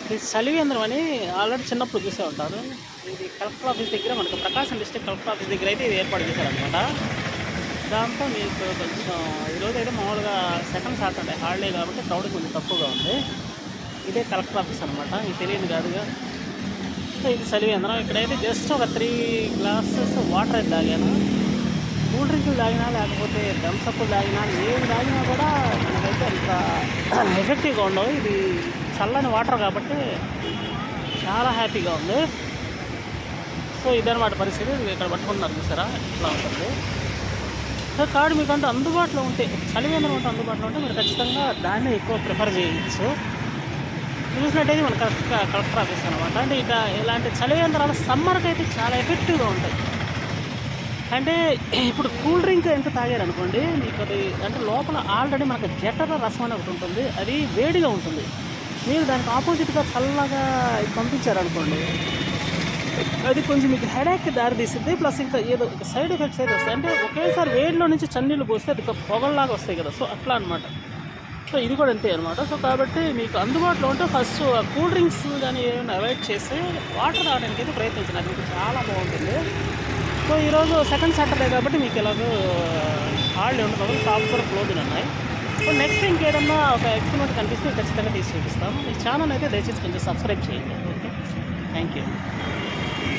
ఇది చలివేంద్రం అని ఆల్రెడీ చిన్నప్పుడు చూసే ఉంటారు. ఇది కలెక్టర్ ఆఫీస్ దగ్గర, మనకు ప్రకాశం డిస్ట్రిక్ట్ కలెక్టర్ ఆఫీస్ దగ్గర అయితే ఇది ఏర్పాటు చేశారనమాట. దాంతో మీకు కొంచెం ఈరోజు అయితే మామూలుగా సెకండ్ సాటర్డే హాలిడే కాబట్టి క్రౌడ్ కొంచెం తక్కువగా ఉంది. ఇదే కలెక్టర్ ఆఫీస్ అనమాట, ఇది తెలియదు కాదుగా. సో ఇది చలివేంద్రం. ఇక్కడైతే జస్ట్ ఒక 3 గ్లాసెస్ వాటర్ అయితే తాగాను. కూల్ డ్రింకులు తాగినా లేకపోతే థమ్సప్లు తాగినా ఏది తాగినా కూడా మనకైతే అంత ఎఫెక్టివ్గా ఉండవు. ఇది చల్లని వాటర్ కాబట్టి చాలా హ్యాపీగా ఉంది. సో ఇదన్నమాట పరిస్థితి. ఇక్కడ పట్టుకుంటున్నారు చూసారా, ఇట్లా ఉంటుంది. సో కార్డు మీకు అంటే అందుబాటులో ఉంటే, చలివేంద్రం అంటే అందుబాటులో ఉంటే మీరు ఖచ్చితంగా దాన్నే ఎక్కువ ప్రిఫర్ చేయవచ్చు. చూసినట్టయితే మన కలెక్టర్ ఆఫీస్ అనమాట. అంటే ఇక ఇలాంటి చలివేంద్రాలు సమ్మర్కి అయితే చాలా ఎఫెక్టివ్గా ఉంటాయి. అంటే ఇప్పుడు కూల్ డ్రింక్ ఎంత తాగారనుకోండి, మీకు అది అంటే లోపల ఆల్రెడీ మనకు జఠర రసం అని ఒకటి ఉంటుంది, అది వేడిగా ఉంటుంది. మీరు దానికి ఆపోజిట్గా చల్లగా పంపించారనుకోండి, అది కొంచెం మీకు హెడేక్కి దారితీస్తుంది. ప్లస్ ఇంకా ఏదో సైడ్ ఎఫెక్ట్స్ అయితే వస్తాయి. అంటే ఒకేసారి వేడిలో నుంచి చన్నీళ్ళు పోస్తే అది పొగల్లాగా వస్తాయి కదా, సో అట్లా అనమాట. సో ఇది కూడా అంతే అనమాట. సో కాబట్టి మీకు అందుబాటులో ఉంటే ఫస్ట్ కూల్ డ్రింక్స్ కానీ ఏమైనా అవాయిడ్ చేసి వాటర్ తాగడానికి అయితే ప్రయత్నించండి, అది మీకు చాలా బాగుంటుంది. సో ఈరోజు సెకండ్ సాటర్డే కాబట్టి మీకు ఎలాగో హాలిడే ఉండదు, షాప్స్ కూడా క్లోజ్ ఉన్నాయి. సో నెక్స్ట్ ఇంకేదన్నా ఒక ఎక్స్పెరిమెంట్ కనిపిస్తే ఖచ్చితంగా తీసి చూపిస్తాం. ఈ ఛానల్ అయితే దయచేసి కొంచెం సబ్స్క్రైబ్ చేయండి. Okay, thank you.